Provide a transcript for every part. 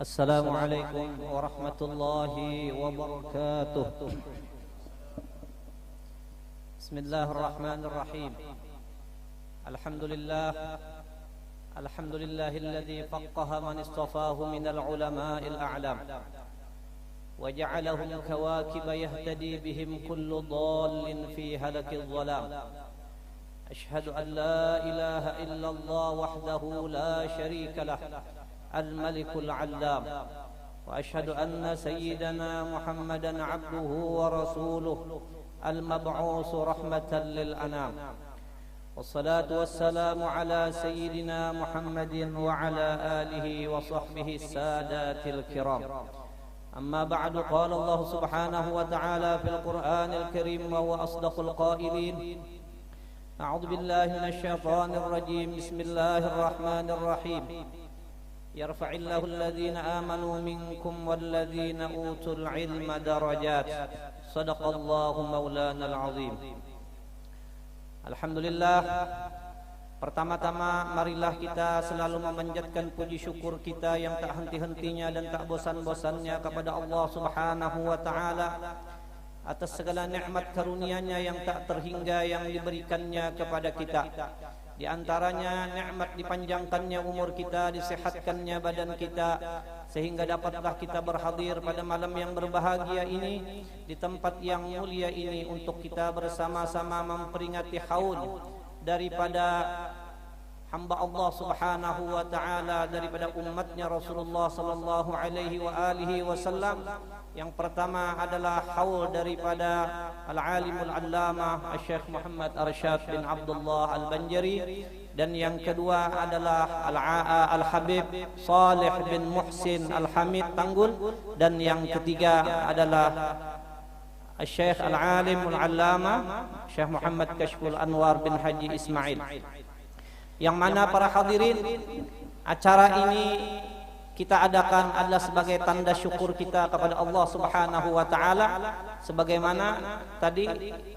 السلام عليكم ورحمة الله وبركاته. بسم الله الرحمن الرحيم. الحمد لله الذي فقه من اصطفاه من العلماء الأعلام وجعلهم كواكب يهتدي بهم كل ضال في هلك الظلام. أشهد أن لا إله إلا الله وحده لا شريك له الملك العلام، وأشهد أن سيدنا محمدا عبده ورسوله المبعوث رحمة للأنام، والصلاة والسلام على سيدنا محمد وعلى آله وصحبه السادات الكرام. أما بعد، قال الله سبحانه وتعالى في القرآن الكريم وهو أصدق القائلين: أعوذ بالله من الشيطان الرجيم. بسم الله الرحمن الرحيم. يرفع الله الذين آمنوا منكم والذين أوتوا العلم درجات. صدق الله مولانا العظيم. Alhamdulillah. Pertama-tama marilah kita selalu memanjatkan puji syukur kita yang tak henti-hentinya dan tak bosan-bosannya kepada Allah Subhanahu wa taala atas segala nikmat karunia-Nya yang tak terhingga yang diberikannya kepada kita. Di antaranya nikmat dipanjangkannya umur kita, disehatkannya badan kita, sehingga dapatlah kita berhadir pada malam yang berbahagia ini di tempat yang mulia ini untuk kita bersama-sama memperingati haul daripada hamba Allah Subhanahu wa taala, daripada umatnya Rasulullah sallallahu alaihi wa alihi wasallam. Yang pertama adalah haul daripada Al-Alimul Allamah Syekh Muhammad Arsyad bin Abdullah Al-Banjari, dan yang kedua adalah Al-Habib Salih bin Muhsin Al-Hamid Tanggul, dan yang ketiga adalah Syekh Al-Alimul Allamah Syekh Muhammad Kashful Anwar bin Haji Ismail. Yang mana para hadirin, acara ini kita adakan adalah sebagai tanda syukur kita kepada Allah Subhanahu wa taala, sebagaimana tadi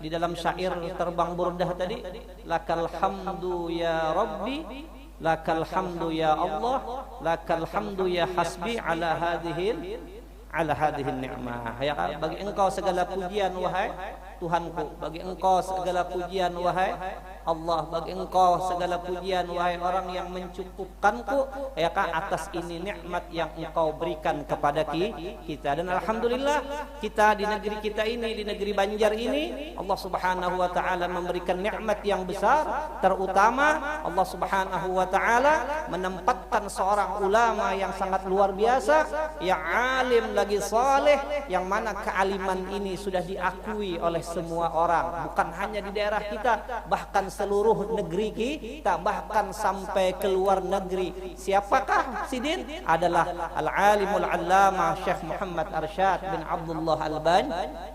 di dalam syair terbang burdah tadi, lakal hamdu ya rabbi, lakal hamdu ya Allah, lakal hamdu ya hasbi ala hadhihi ni'mah. Ya, bagi engkau segala pujian wahai Tuhanku, bagi engkau segala pujian wahai Allah, bagi engkau segala pujian wahai orang yang mencukupkanku, ya kan, atas ini nikmat yang engkau berikan kepada kita. Dan alhamdulillah kita di negeri kita ini, di negeri Banjar ini, Allah Subhanahu wa taala memberikan nikmat yang besar. Terutama Allah Subhanahu wa taala menempatkan seorang ulama yang sangat luar biasa, yang alim lagi saleh, yang mana kealiman ini sudah diakui oleh semua orang, bukan hanya di daerah kita, bahkan seluruh negeri kita, bahkan sampai ke luar negeri. Siapakah Sidin? Adalah Al-Alimul Allamah Syekh Muhammad Arsyad bin Abdullah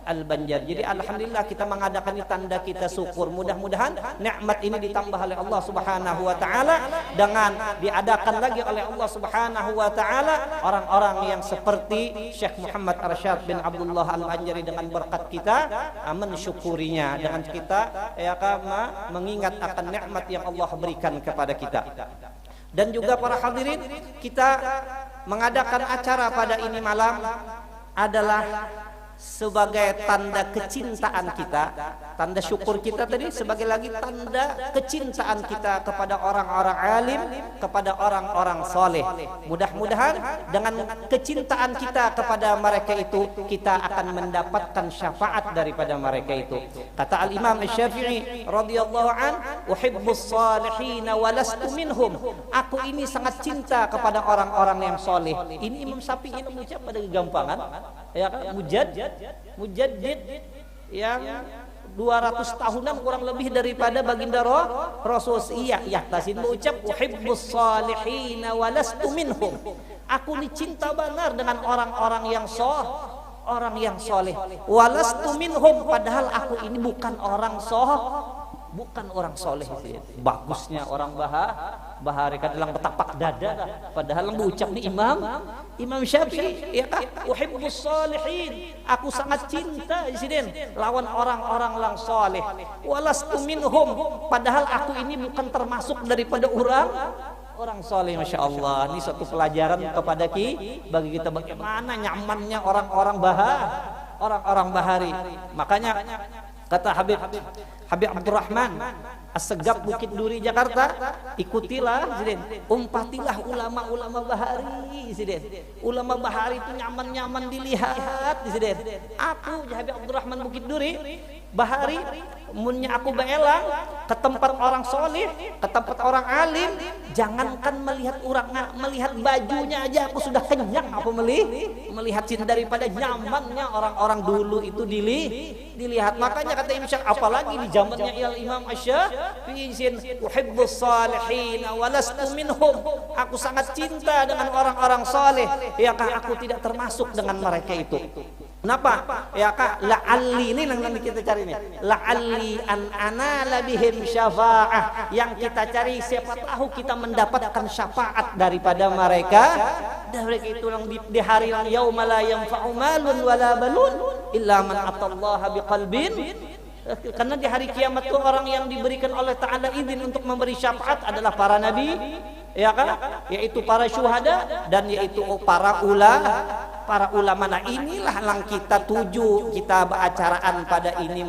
Al-Banjar. Jadi alhamdulillah kita mengadakan ini tanda kita syukur. Mudah-mudahan nikmat ini ditambah oleh Allah Subhanahu wa taala dengan diadakan lagi oleh Allah Subhanahu wa taala orang-orang yang seperti Syekh Muhammad Arsyad bin Abdullah Al-Banjari, dengan berkat kita mensyukurinya, dengan kita ya mengingat akan nikmat yang Allah berikan kepada kita. Dan juga para hadirin, kita mengadakan acara pada ini malam adalah sebagai tanda kecintaan kita, tanda syukur kita tadi, sebagai lagi tanda kecintaan kita kepada orang-orang alim, kepada orang-orang soleh. Mudah-mudahan dengan kecintaan kita kepada mereka itu, kita akan mendapatkan syafaat daripada mereka itu. Kata Al-Imam Syafi'i radhiyallahu an, uhibbus salihin wa lastu minhum. Aku ini sangat cinta kepada orang-orang yang soleh. Ini Imam Syafi'i mengucap pada gampangan, ya kan, mujaddid yang 200 tahunan kurang lebih daripada baginda Rasul. Iya, tasin mengucap uhibbus salihin wa lastu minhum. Aku ini cinta benar dengan orang-orang yang orang yang soleh. Wa lastu minhum, padahal aku ini bukan orang soleh. Bagusnya orang bahari dalam betapak dada, padahal mengucap nih Imam Syafi'i, ya kan, uhibbus salihin, aku sangat cinta Sidin lawan orang-orang yang soleh. Walastu minhum, padahal aku ini bukan termasuk daripada orang soleh, masya Allah. Ini suatu pelajaran kepada bagi kita bagaimana nyamannya orang-orang bahari. Makanya kata Habib Abdurrahman As-Segaf Bukit Duri Jakarta, ikutilah umpatilah ulama-ulama bahari. Ulama bahari itu nyaman-nyaman dilihat. Aku Habib Abdurrahman Bukit Duri bahari, munnya aku beelang ke tempat orang soleh, ke tempat orang alim, jangankan melihat bajunya aja aku sudah kenyang. Aku melihat daripada nyamannya orang-orang dulu itu dilihat. Makanya kata Imam Syafi'i, apalagi di zamannya Imam Asy-Syafi'i, uhibbus salihin wa lastu minhum. Aku sangat cinta dengan orang-orang soleh, ya kah aku tidak termasuk dengan mereka itu. Kenapa? Ya kak, la'alli ini yang kita cari nih. La'alli an anala bihim syafa'ah. Yang kita cari siapa tahu kita mendapatkan syafaat daripada mereka. Dari itu yang di hari yang yauma la yanfa'u malun wala balun illa man atallaha biqalbin. Karena di hari kiamat itu orang yang diberikan oleh Ta'ala izin untuk memberi syafaat adalah para nabi, ya kan? Yaitu para syuhada dan yaitu para ulama. Nah inilah yang kita tuju, kita acaraan pada ini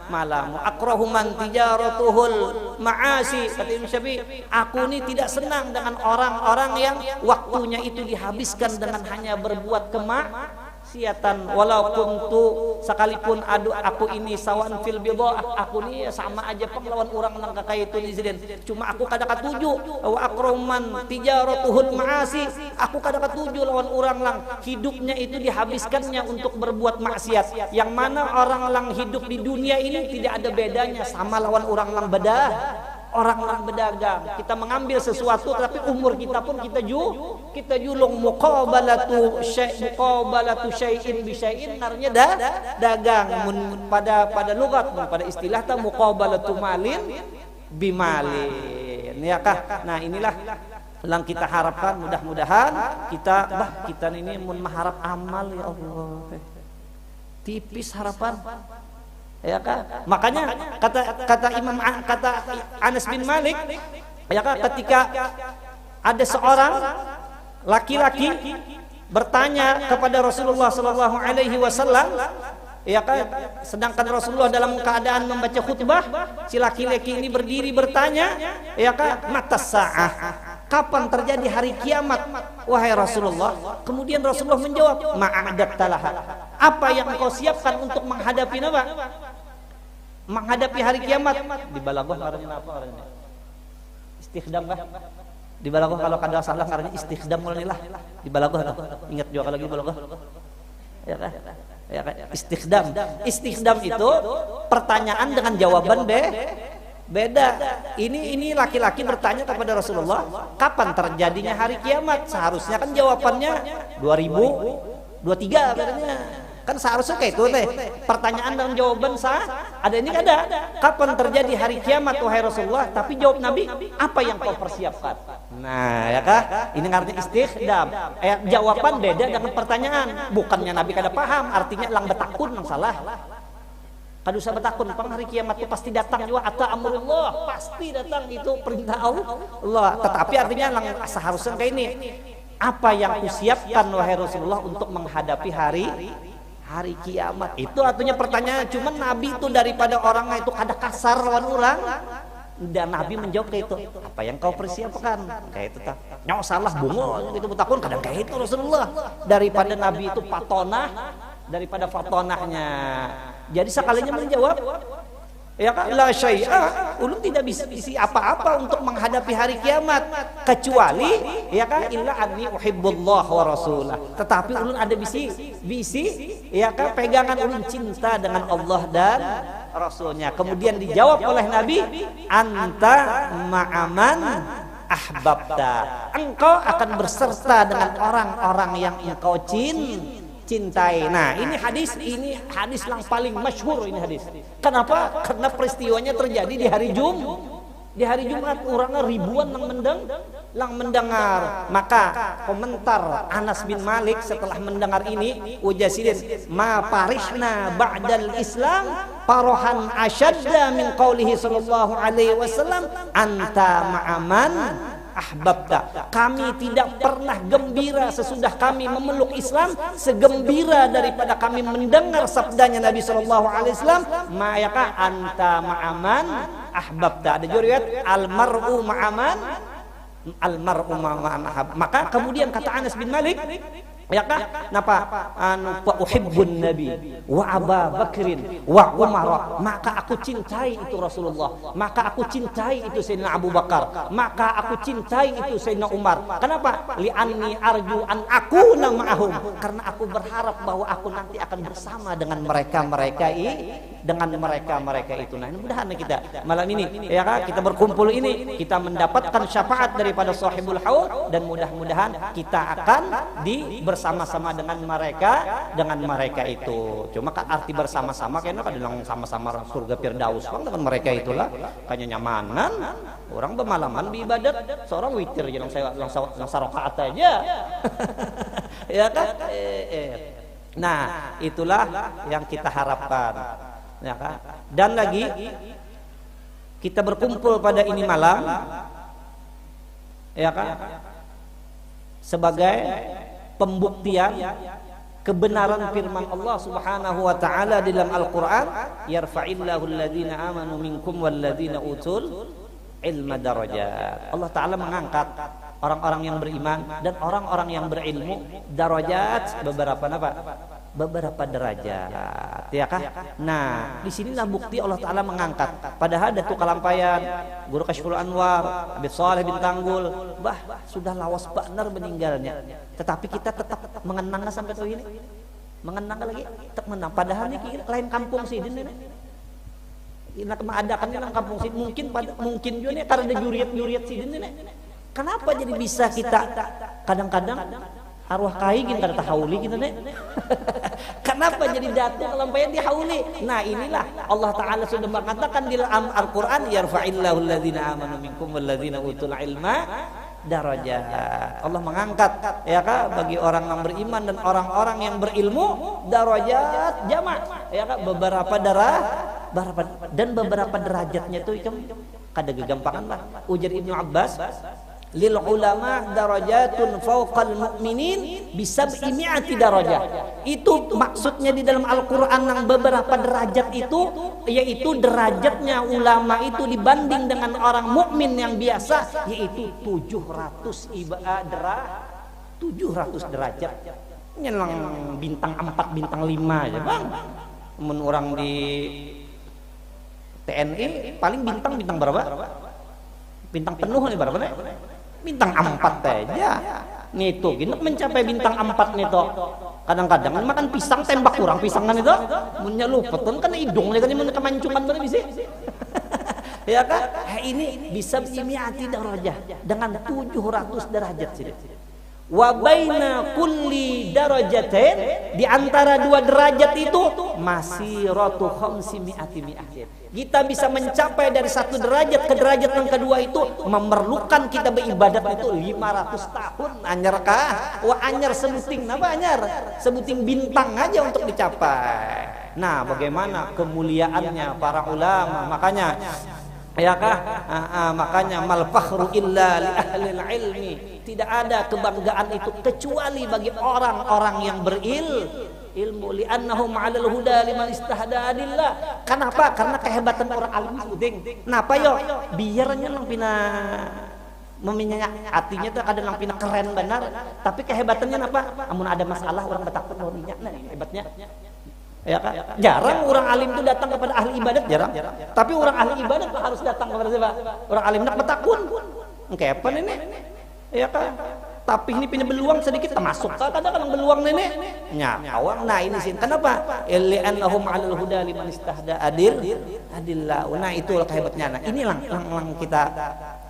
malam. Akrahuman tijaratuhul ma'asi. Kata Imam Syafi'i, aku ini tidak senang dengan orang-orang yang waktunya itu dihabiskan dengan hanya berbuat kemaksiatan. Walau kuntu, sekalipun aku ini sawan fil bidha'ah, aku ini sama aja lawan orang nang kakak itu insiden. Cuma aku kadang tuju wa akraman tijaratuhul ma'asi, aku kadang tuju lawan orang lang hidupnya itu dihabiskannya untuk berbuat maksiat. Yang mana orang lang hidup di dunia ini tidak ada bedanya sama lawan orang lang orang berdagang. Kita mengambil sesuatu tapi umur kita pun kita julung muqabalatu syai'in bi syai'in, artinya dagang. Pada lugat, pada istilah ta muqabalatu malin bi malin, ya kah? Nah inilah yang kita harapkan, mudah-mudahan kita ini mun mengharap amal, ya Allah. Tipis harapan. Ya kan? Makanya kata Anas bin Malik, ya kan, ketika ada seorang laki-laki bertanya kepada Rasulullah sallallahu alaihi wasallam, ya kan, sedangkan Rasulullah dalam keadaan membaca khutbah, si laki-laki ini berdiri bertanya, ya kan, matas sa'ah, kapan terjadi hari kiamat wahai Rasulullah? Kemudian Rasulullah menjawab, ma'adattalaha, apa yang engkau siapkan untuk menghadapi hari kiamat? Di Balaghah ngaranna apa ngaranna? Istikhdam kah? Di Balaghah kalau kada salah ngaranna istikhdam mulanilah. Di Balaghah ingat juga lagi Balaghah. Ya kan? Ya kan? Istikhdam itu pertanyaan dengan jawaban beda. Ini laki-laki bertanya kepada Rasulullah, kapan terjadinya hari kiamat? Seharusnya kan jawabannya 2023 katanya. Kan seharusnya kayak itu teh. Pertanyaan dan jawaban ada ini ada. Kapan terjadi hari kiamat wahai Rasulullah? Tapi jawab Nabi, apa yang kau persiapkan? Nah, ya kah? Ini artinya istikhdam. Jawaban beda dengan pertanyaan. Bukannya Nabi kada paham, artinya lang betakun lang salah. Kada usah betakun, pang hari kiamat itu pasti datang juga, ata amrullah, pasti datang, itu perintah Allah. Tetapi artinya lang seharusnya kayak ini. Apa yang kusiapkan wahai Rasulullah untuk menghadapi hari kiamat? Itu artinya pertanyaan. Cuman Nabi itu daripada orang itu kada kasar lawan orang, dan Nabi menjawab kayak itu, apa yang kau persiapkan? Kayak itu tak nyawa salah bungo gitu betakun, kadang kayak itu Rasulullah. Daripada Nabi itu daripada fatonahnya. Jadi sekalinya menjawab, ya kan, la syai'a, ulun tidak bisa isi apa-apa untuk menghadapi hari kiamat kecuali, ya kan, illa anni uhibbullah wa rasulah. Tetapi ulun ada bisi, ya kan, pegangan ulun cinta dengan Allah dan Rasulnya. Kemudian dijawab oleh Nabi, anta ma'aman ahbabta, engkau akan berserta dengan orang-orang yang engkau cintai. Nah, ini hadis yang paling masyhur ini hadis. Kenapa? Karena peristiwanya terjadi di hari Jumat, orangnya ribuan yang mendengar. Maka komentar Anas bin Malik setelah mendengar ini, ujasidin ma parihna ba'dal Islam parohan asyadda min qaulihi sallallahu alaihi wasallam anta ma'aman ahbabta. Kami tidak pernah gembira sesudah kami memeluk Islam segembira daripada kami mendengar sabdanya Nabi sallallahu alaihi wasallam, maka anta ma'aman ahbabta. Ada riwayat almar'u ma'aman almar'u ma'aman ahab. Maka kemudian kata Anas bin Malik, ya kah? Napa? Fa uhibbun nabi wa Abu Bakrin wa Umar. Maka aku cintai itu Rasulullah. Maka aku cintai itu Sayyidina Abu Bakar. Maka aku cintai itu Sayyidina Umar. Kenapa? Li'anni arju an akuna ma'ahum. Karena aku berharap bahwa aku nanti akan bersama dengan mereka-mereka itu. Nah, mudah-mudahan kita malam ini, ya kah? Kita berkumpul ini, kita mendapatkan syafaat daripada Sahibul Haud, dan mudah-mudahan kita akan bersama-sama dengan mereka itu. Cuma kan arti bersama-sama kayaknya kadang sama-sama surga Firdaus bang dengan mereka itulah. Kayaknya nyamanan orang bermalaman beribadat, seorang witir aja lang rakaat aja. Ya kan? Nah, itulah yang kita harapkan. Ya kan? Dan lagi kita berkumpul pada ini malam, ya kan? Sebagai pembuktian kebenaran firman Allah Subhanahu wa taala di dalam Al-Qur'an, yarfa'illahu alladhina amanu minkum walladzina utul ilma darajat. Allah taala mengangkat orang-orang yang beriman dan orang-orang yang berilmu darajat, beberapa derajat, ya kah? Nah, disinilah bukti Allah Taala mengangkat. Padahal Datuk Kalampayan, Guru Kasyful Anwar, Habib Saleh bin Tanggul, sudah lawas benar meninggalnya. Tetapi kita tetap mengenang sampai tahu ini, mengenang lagi, tetap menang. Padahal ini lain kampung sih ini. Ini mengadakannya dalam kampung sih. Mungkin juga nih karena ada juriat sih ini. Kenapa jadi bisa kita kadang-kadang arwah kaigin kada tahauli gitu nih. Kenapa jadi Datuk Kalampayan dihauli? Nah, inilah Allah taala sudah mengatakan di dalam Al-Qur'an, yarfa'illahu alladhina amanu minkum walladzina utul ilma darajat. Allah mengangkat, ya kah, bagi orang yang beriman dan orang-orang yang berilmu darajat jamak, ya kah, beberapa derajatnya itu kada gegampangan lah. Ujar Ibnu Abbas, lil ulama darajatun fawqal mu'minin bisab'i mi'ati darajah. Itu maksudnya di dalam Al-Qur'an yang beberapa derajat itu, yaitu derajatnya ulama itu dibanding dengan orang mukmin yang biasa, yaitu 700 derajat. Nyelang bintang 4 bintang 5 aja bang. Mun orang di TNI paling bintang berapa? Bintang penuh nih berapa nih? Bintang 4 aja. Nih tuh, gini mencapai bintang 4 nih toh. Kadang-kadang makan pisang tembak kurang pisangan itu. Munnya lupa tuh kan hidungnya kan mun kemancungan bener bisa. Ya kan? Ini bisa bimiati darajah dengan 700 derajat sih. Wa baina kulli darajatain, di antara 2 derajat itu masiratu khamsimi'ati mi'atin. Kita bisa mencapai dari 1 derajat ke derajat yang kedua itu memerlukan kita beribadat itu 500 tahun. Anyar kah? Wah, anyar sebuting, napa anyar? Sebuting bintang aja untuk dicapai. Nah, bagaimana kemuliaannya para ulama? Makanya, ya kah? Makanya mal fakhru illa li ahlil ilmi. Tidak ada kebanggaan itu kecuali bagi orang-orang yang berilmu, li'annahum 'alal huda liman istahda adillah. Kenapa? Karena kehebatan orang alim uding. Napa yo? Biarnya lang pina meminyak hatinya tuh kadang lang pina keren benar, tapi kehebatannya napa? Amun ada masalah orang bertakut mau minyak, nah hebatnya. Ya kan? Jarang orang alim itu datang kepada ahli ibadat, jarang. Tapi orang ahli ibadat harus datang kepada siapa? Orang alim nak bertakun. Kepan ini? Ya kan? Tapi ini punya beluang sedikit termasuk. Kadang-kadang beluang nenek. Nyawang. Nah ini sih. Kenapa? Li'annahum 'alal huda liman istahda adillah. Nah itulah kehebatnya. Nah ini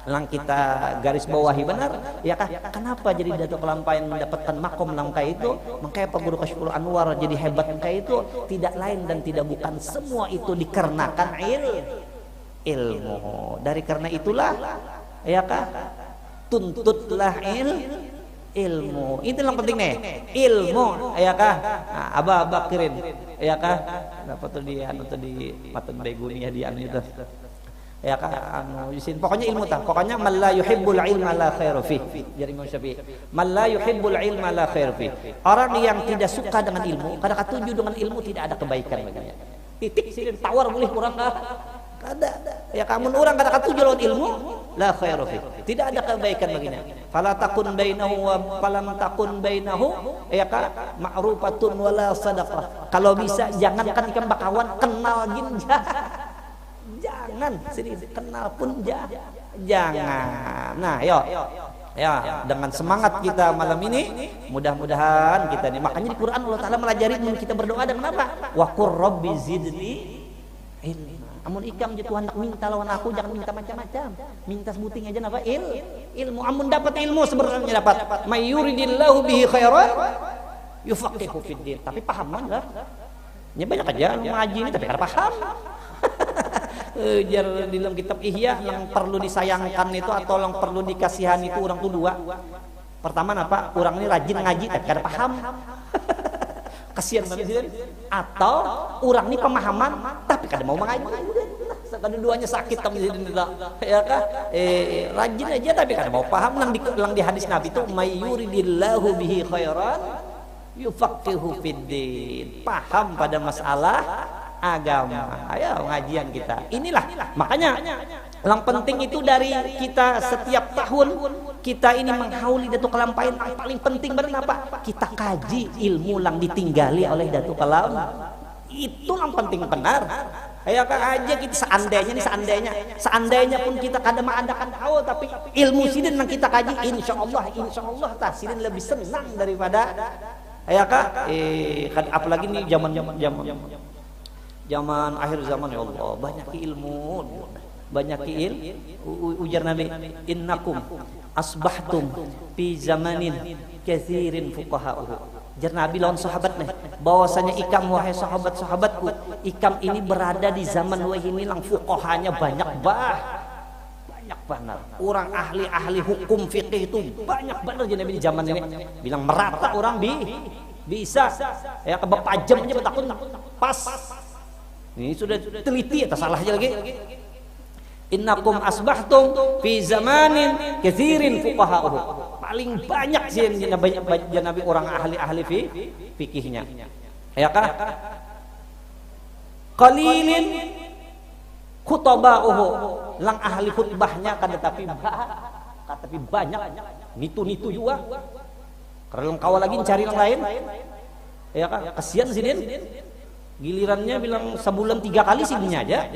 lang kita garis bawahi benar, ya kah? Kenapa jadi Datuk Kalampayan mendapatkan makom langka itu? Makanya Pak Guru Kasyful Anwar jadi hebat kayak itu tidak lain dan tidak bukan semua itu dikarenakan ilmu. Dari karena itulah, ya kah? Tuntutlah ilmu. Itu yang penting nih, ilmu, ya kah? Nah, Abu Bakrin, ya kah? Dapat tuh di mata beguni ya di itu. Ya kan anu isin pokoknya ilmu tah pokoknya man la yuhibbul ilma la khairu fi jadi Imam Syafi'i man la yuhibbul ilma la khairu fi orang yang tidak suka dengan ilmu kada katuju dengan ilmu tidak ada kebaikan baginya titik sih tawar boleh kurang kada ya kamu orang kada katuju lawan ilmu la khairu fi tidak ada kebaikan baginya fala takun bainahu wa falam takun bainahu ya kan ma'rufatun wala sadaqah kalau bisa jangankan ikan bakawan kenal ginja jangan sini kenal pun jangan. Nah, yo. Ya, dengan semangat kita malam ini mudah-mudahan kita nih makanya di Quran Allah Taala melajari kita berdoa dengan apa? Wa qur rabbi zidni ilma. Amun ikam je Tuhan nak minta lawan aku jangan minta macam-macam. Minta sebuting aja apa? Ilmu. Amun dapat ilmu sebenarnya dapat. May yuridillahu bihi khairan yufaqihu fid din. Tapi paham lah. Ya banyak aja ngaji ini tapi kada paham. Jar di dalam kitab Ihya yang perlu disayangkan itu atau yang perlu dikasihani itu orang tuh dua. Pertama apa? Orang ini rajin ngaji tapi kada paham. Kasihan banget sih. Atau orang ini pemahaman tapi kada mau mengaji. Kedua-duanya sakit tapi ya kan? Rajin aja tapi kada mau paham lang di hadis Nabi itu may yuridillahu bihi khairan yufaqihu fid din. Paham pada masalah agama. Ayo ngajian kita. Inilah makanya yang penting itu dari kita setiap tahun kita ini menghauli Datuk Kalampain yang paling penting apa? Kita kaji ilmu yang ditinggali oleh Datuk Kalam. Itu yang penting benar. Ayo aja kita seandainya pun kita kadang mengadakan tahu tapi ilmu sidin yang kita kaji insya Allah sidin lebih senang daripada ayo apalagi nih zaman akhir zaman ya Allah banyak ilmu ujar Nabi innakum asbahtum fi zamanin katsirin fuqaha'uhu jar Nabi lawan sahabat nih bahwasanya ikam wahai sahabat-sahabatku ikam ini berada di zaman wah ini lang fuqahanya banyak banget orang ahli hukum fikih itu banyak banget Nabi di zaman ini bilang merata orang bisa ya kebapajem aja betakun pas. Ini sudah teliti atau salah aja lagi. Innakum asbahtum fi zamanin katsirin fuqaha'uhu. Paling banyak sih Nabi orang ahli fikihnya. Ya kah? Qalilin khutaba'uhu. Lang ahli khutbahnya kan tapi banyak. Nitu juga. Kalau kawal lagi cari yang lain. Ya kah? Kasihan sih din. Gilirannya bilang sebulan 3 kali sih aja.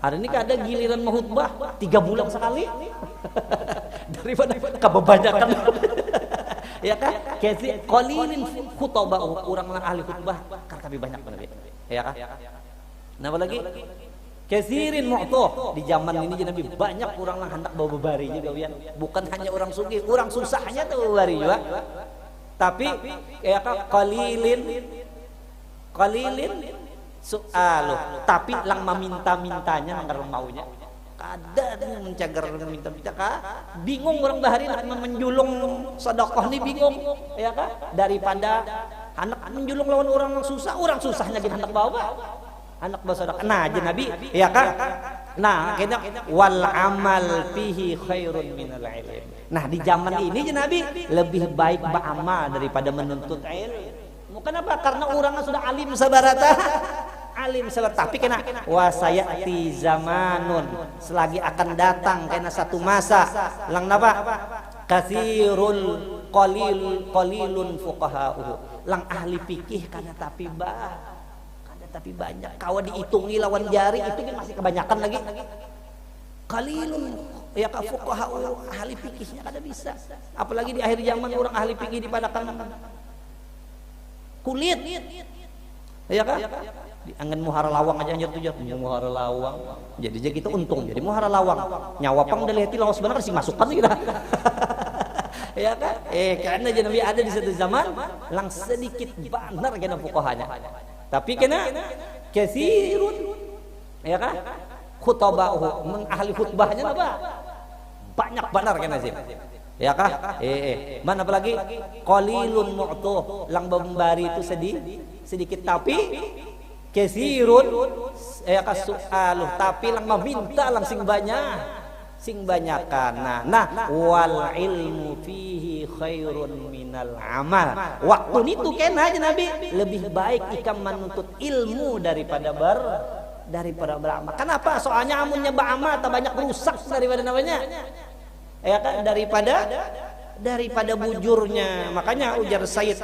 Hari ini ada giliran mahutbah 3 bulan sekali. Daripada kebanyakan. Ya kan? Kasi qalilin khutbah orang ahli khutbah kan tapi banyak benar ya kan? Napa lagi? Kasirin mu'toh di zaman ini Nabi banyak orang yang hendak bawa bebari juga ya. Bukan hanya orang sugih, orang susahnya tuh bebari juga. Tapi ya kan qalilin soaluh tapi lang meminta-mintanya nang maunya kada yang mencagar minta-minta bingung orang bahari nak menjulung sedekah ni bingung ya kan daripada anak menjulung lawan orang susahnya kita hendak bawa anak bersedekah nah aja Nabi ya kan nah kita wal amal fihi khairun minal ilm nah di zaman ini Nabi lebih baik beramal daripada menuntut ilmu. Kenapa? Karena orangnya sudah alim sabarata. Tapi kena wasayati zamanun selagi akan datang kena satu masa lang napa? Katsirul qalilun fuqaha'uhu. Lang ahli fikih kana tapi banyak. Kawa dihitungi lawan jari itu kan masih kebanyakan lagi. Qalilun ya ka fuqaha'u ahli fikihnya kada bisa. Apalagi di akhir zaman orang ahli fikih dipadakan kulit ya kan diangan muhara lawang aja anjir tuh muhara lawang jadi kita untung jadi muhara lawang nyawa pang deleti lawas sebenarnya sih masukkan kita ya kan karena Nabi ada di satu zaman lang sedikit benar kena fuqahanya tapi kena katsirun ya kan khutbah ahli khutbahnya apa banyak benar kena sih ya kah? Mana apalagi qalilun mu'tuh lang membari itu sedikit tapi Kesirun ya kasualuh, tapi lang meminta lang sing banyakan. Nah wal ilmu fihi khairun minal amal. Waktu itu kena aja Nabi lebih baik ikam menuntut ilmu daripada beramal. Kenapa? Soalnya amunnya beramal tak banyak rusak daripada namanya. Ya kan, daripada bujurnya. Makanya ujar Sayyid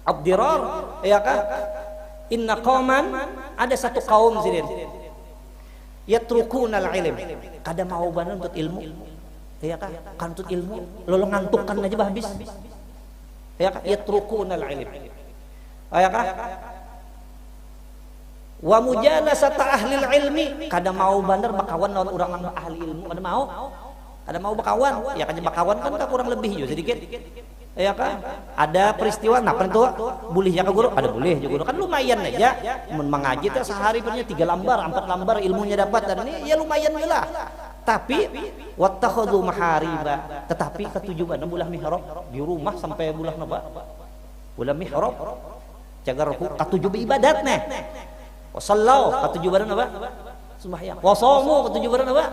Abdirar, ya kan, inna qauman, ada satu kaum sidin yatrukunal ilm, kada mau benar untuk ilmu, ya kan, untuk ilmu lo ngantukkan aja habis, ya kan, yatrukunal ilm, ya kan, wa mujalasata ahli ilmi, kada mau benar bakawan lawan orang yang ahli ilmu, kada mau bakawan, ya kan, bakawan kan kurang lebih juga sedikit. Ya kan, ada peristiwa, nah pentu boleh ya ke guru, ada boleh juga guru, kan lumayan aja, mengaji teh sehari punya 3 lembar 4 lembar ilmunya dapat, dan ini ya lumayan lah. Tapi wattakhadhu mahariba, tetapi ketujuan bulah mihrab di rumah sampai bulah napa, bulah mihrab cagar ketujuh ibadat nih, wasallau ketujuan apa, sembahyang, wasomu ketujuan apa,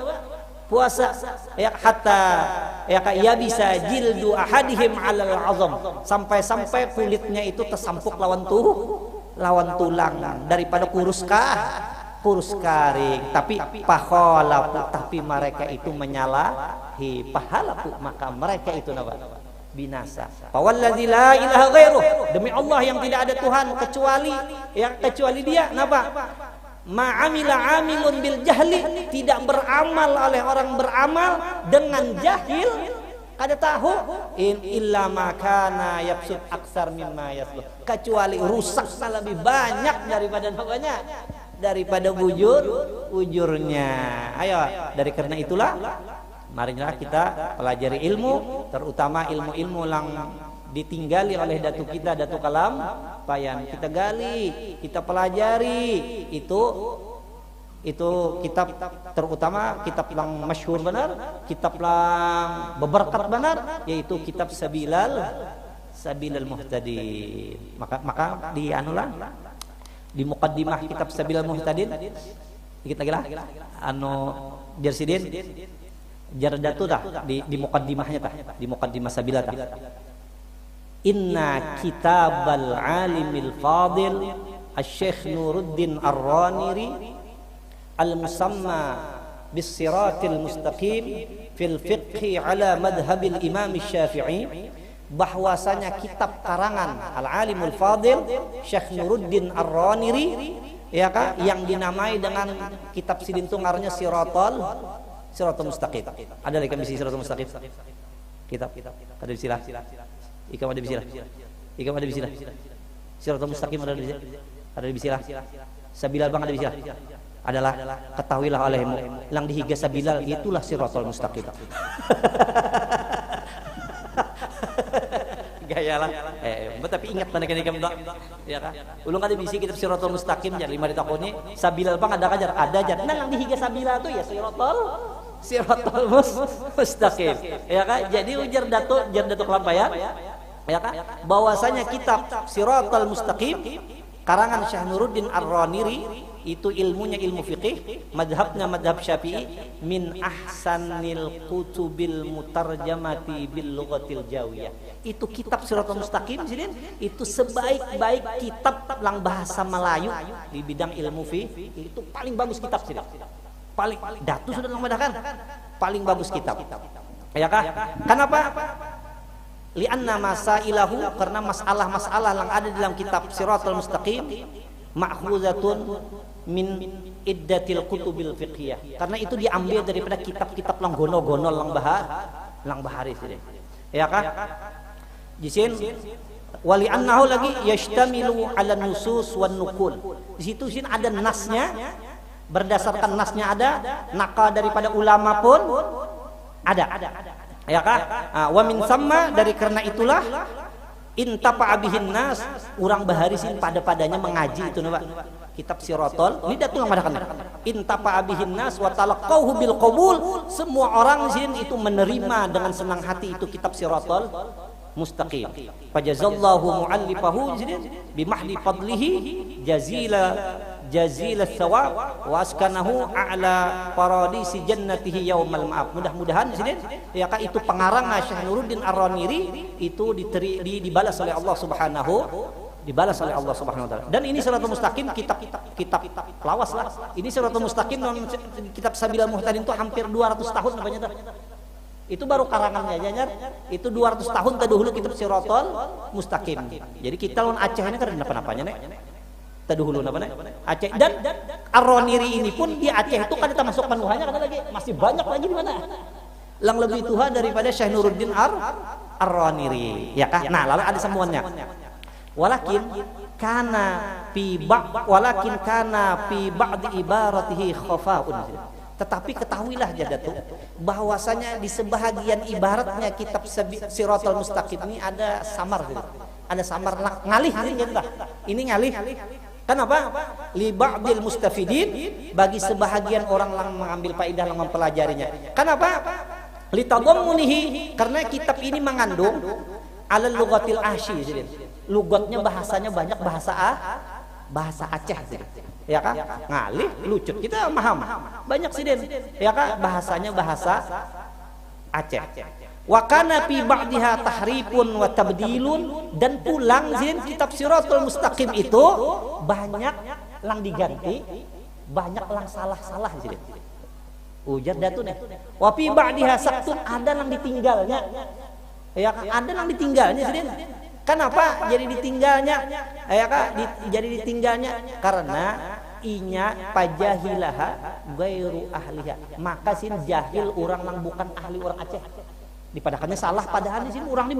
puasa, ya hatta ya bisa jildu ahadihim alal azam, sampai kulitnya itu tersampuk lawan tulang daripada kurus karing, tapi pahala, tapi mereka itu menyalahi pahala, maka mereka itu binasa. Wallazi la ilaha ghairuh, demi Allah yang tidak ada Tuhan kecuali Dia, napa? Ma'amila amilun bil jahli, tidak beramal oleh orang beramal dengan jahil, kada tahu, illa makana yapsud aksar mimma yasluh, kecuali rusaknya lebih banyak daripada bujurnya. Ayo, dari karena itulah marilah kita pelajari ilmu, terutama ilmu-ilmu yang ditinggali oleh datu kita, datu kalam payan, kita gali, kita pelajari. Itu kitab, terutama kitab yang masyhur benar, kitab yang berberkat benar, yaitu kitab Sabilal Muhtadin. Maka di anulah di muqaddimah kitab Sabilal Muhtadin dikit lagi lah Jarsidin Jardatu dah di muqaddimahnya tah, di muqaddimah Sabilal tah, inna kitabal alimil fadil Asy-Syaikh Nuruddin Ar-Raniri al-musamma bis-siratil mustaqim fil fiqhi ala madhabil imam Syafi'i, bahwasanya kitab karangan al-alimul fadil Syekh Nuruddin Ar-Raniri, ya kan, yang dinamai dengan kitab sidintungarnya Siratul Mustaqim. Ada lagi kan bisi Siratul Mustaqim kitab, ada bisilah Ikam ada bisilah. Siratul Mustaqim ada bisilah. Sabilal bang ada bisilah. Adalah ketahuilah olehmu, lang dihiga sabilal itulah Siratul Mustaqim. Gaya lah. Tapi ingat mana kan ikam tak? Ya kan? Ulung ada bisi kitab Siratul Mustaqim jar 5 ditakoni, sabilal bang ada kajar, ada jar. Nah lang dihiga sabilal tuh ya Siratul Mustaqim. Ya kan? Jadi ujar datu kelampayan, ya kan, bahwasanya kitab Siratal Mustaqim karangan Syekh Nuruddin Ar-Raniri itu ilmunya ilmu fiqih, madhabnya madhab Syafi'i, min ahsanil kutubil mutarjamati bil lughatil jawiyah. Itu kitab Siratal Mustaqim sidin, itu sebaik-baik kitab lang bahasa Melayu di bidang ilmu fiqih, itu paling bagus kitab sidin. Paling datu sudah mengadahkan paling bagus kitab. Ya kan? Kenapa? Lianna masailahu, karena masalah-masalah yang ada dalam kitab Siratal Mustaqim ma'khuzatun min iddatil kutubil fiqhiyah, karena itu diambil daripada kitab-kitab lang gono-gono lang bahari sini, ya kan? Jisin wali annahu lagi yashtamilu ala nusus wan nukul, di situ sin ada nasnya, berdasarkan nasnya ada, nakal daripada ulama pun ada. Ya kan? Wa min samma, dari karena itulah intafa bihin nas, urang baharisin padanya mengaji itu napa kitab Siratal ini datul madakan intafa bihin nas wa talaqahu bil qabul, semua orang sin itu menerima dengan senang hati itu kitab Siratal Mustaqim. Fajazallahu muallifahu bimahli fadlihi jazil tsawab wa askanahu a'la paradisi jannatihi yaumal ma'ab. Mudah-mudahan sini ya Kak, itu pengarang Syekh Nuruddin Ar-Raniri itu dibalas oleh Allah Subhanahu wa taala. Dan ini Shiratal Mustaqim kitab lawas lah. Ini Shiratal Mustaqim kitab Sabilal Muhtadin itu hampir 200 tahun namanya dah. Itu baru karangannya aja, itu 200 tahun terdahulu kitab Shiratal Mustaqim. Jadi kita lawan Aceh ini kan apa-apanya nek. Terdahulu apa nek? Aceh. Dan Ar-Raniri ini pun di Aceh itu kan kita masuk panuhannya kan lagi masih banyak lagi di mana? Yang lebih tua daripada Syekh Nuruddin Ar-Raniri, ya kah? Nah, lalu ada sambungannya. Walakin kana fi ba'd ibaratihi khafaun. Tetapi ketahuilah Jadatu bahwasanya di sebahagian ibaratnya kitab Shiratal Mustaqim ini ada samar gitu. Ada samar ngalih ini ngalih. Kenapa? Li ba'dil mustafidin, bagi sebahagian orang yang mengambil faedah yang mempelajarinya. Kenapa? Li tadammunihi, karena kitab ini mengandung alal lughatil ahsi. Lugatnya bahasanya banyak bahasa Aceh ya kan, ngalih lucut kita paham banyak siden ya kan, bahasanya bahasa Aceh. Wa kana fi ba'diha tahrifun wa tabdilun, dan pulang siden kitab Shiratal Mustaqim itu banyak lang diganti, banyak lang salah-salah siden. Ujar datu nih. Wa fi ba'diha saktun, ada lang ditinggalnya ya kan, ada lang ditinggalnya siden. Kenapa jadi ditinggalnya? Ya Kak, jadi ditinggalnya karena inya pajahilaha gairu ahliha. Maka sin jahil orang yang bukan ahli orang Aceh. Dipadakannya salah, padahal di sini orang ini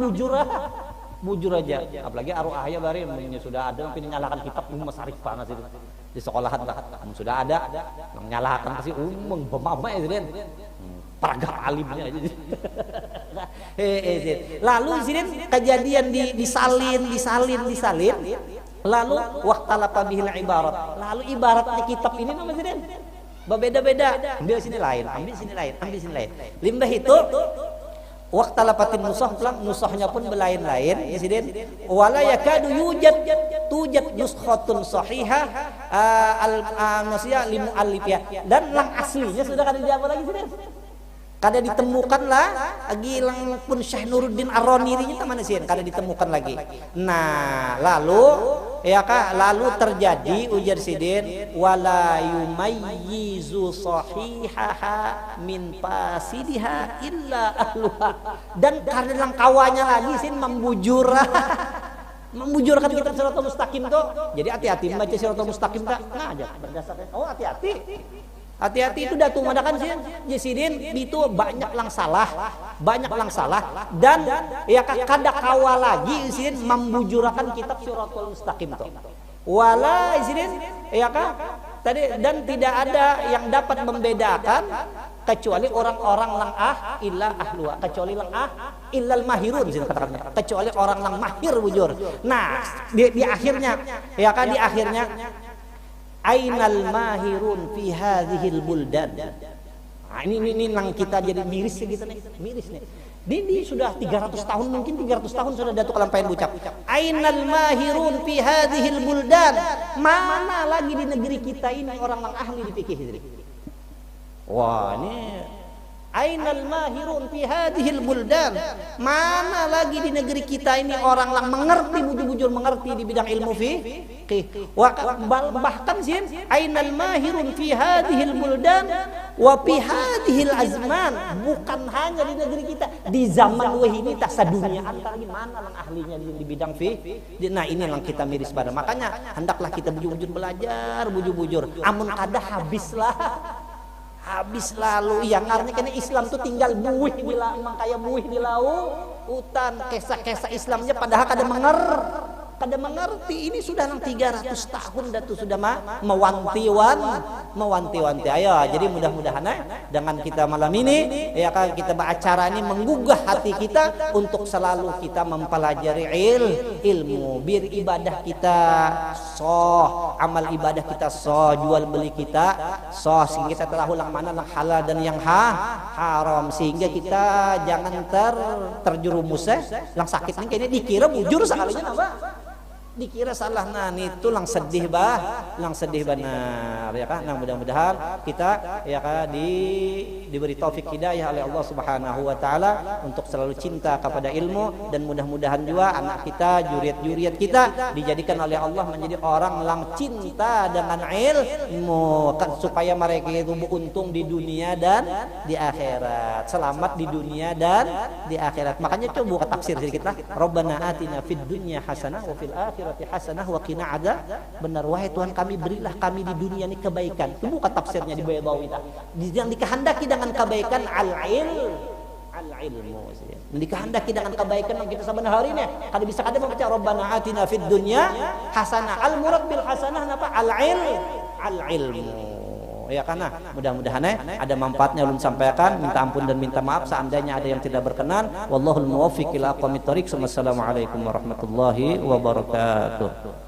bujur aja. Apalagi aruah ya bari sudah ada yang nyalakan kitab masarif panas itu. Di sekolahan lah sudah ada yang nyalakan kasih bemama ya sini. Paragap alimnya aja. Lalu sini kejadian disalin. Lalu waqtalapa bihil ibarat. Lalu ibaratnya kitab ini nama sini berbeda-beda. Ambil sini lain. Limbah itu waqtalapatin nusahnya pun berlain-lain ya sini. Wala yakadu tujad nuskhatun sahihah al-nasiyah limu'allifiyah. Dan lang aslinya sudah kada di apa lagi sini? Kada ditemukanlah lagi lang pun Syekh Nuruddin Ar-Raniri-nya mana sih? Kada ditemukan lagi. Nah, lalu ya Kak, lalu terjadi ujar sidin wala yumayyizu sahihaha min fasidiha illa ahluha. Dan karena lang kawannya lagi sih membujurkan kitab Shiratal Mustaqim tuh. Jadi hati-hati membaca Shiratal Mustaqim tak? Nah, aja berdasarkan hati-hati itu datu madakan sih Yesidin itu banyak lang salah dan ya kada kawal lagi Yesidin membujurakan kitab Shiratal Mustaqim itu wala Yesidin ya kan tadi, dan tidak ada yang dapat membedakan kecuali orang-orang lang illa ahlua, kecuali lang illal mahirun sini katakannya, kecuali orang lang mahir bujur. Nah di akhirnya ya kan, di akhirnya ainal mahirun fi hadhil buldan. Nah, ini nang kita jadi miris gitu nih, miris nih. Ini sudah 300 tahun, mungkin 300 tahun sudah Datuk Kalampain ucap. Ainal mahirun fi hadhil buldan. Mana lagi di negeri kita ini orang yang ahli di fikih ini. Wah, ini ainal mahirun fi hadhil buldan. Mana lagi di negeri kita ini orang yang mengerti, bujur-bujur mengerti di bidang ilmu fikih. Bahkan sih ainal mahirun fi hadhil buldan wa fi hadhil azman, bukan hanya di negeri kita, di zaman wahini tak sadunia antara lagi mana yang ahlinya di bidang fikih. Nah ini yang kita miris pada, makanya hendaklah kita bujur-bujur belajar, bujur-bujur amun kada habis lalu yang artinya kena Islam tuh tinggal buih di laut, makanya buih di laut hutan kisah-kisah Islamnya padahal kada mengerti. Ini sudah 300 tahun datu sudah mewanti-wanti. Ayo, jadi mudah-mudahan dengan kita malam ini ya kan kita beracara ini menggugah hati kita untuk selalu kita mempelajari ilmu, biar ibadah kita sah, amal ibadah kita sah, jual beli kita sah, sehingga kita tahu yang mana yang halal dan yang haram, sehingga kita jangan terjerumus yang sakit ini kayaknya dikira bujur sekalinya apa? dikira salah. Nah itu lang sedih benar ya kan. Nah mudah-mudahan kita ya kan diberi taufik hidayah oleh Allah Subhanahu wa taala untuk selalu cinta kepada ilmu, dan mudah-mudahan juga anak kita, juriat kita dijadikan oleh Allah menjadi orang yang cinta dengan ilmu kan, supaya mereka itu beruntung di dunia dan di akhirat, selamat di dunia dan di akhirat. Makanya coba buka tafsir kita, Rabbana atina fid dunya hasanah wa fil akhirati hasanah wa qina adzab benar. Wahai Tuhan kami, berilah kami di dunia ini kebaikan. Itu buka tafsirnya di Baydawi. Yang dikehendaki dengan kebaikan al-ilmu. Yang dikehendaki dengan kebaikan yang kita sebenarnya hari ini. Kalau bisa kada membaca Rabbana atina fid dunya hasanah. Al-murad bil hasanah apa? Al-ilmu. Ya karena mudah-mudahan ada manfaatnya ulun sampaikan. Minta ampun dan minta maaf seandainya ada yang tidak berkenan. Wallahul muwaffiq ila aqwamit thoriq. Wassalamualaikum warahmatullahi wabarakatuh.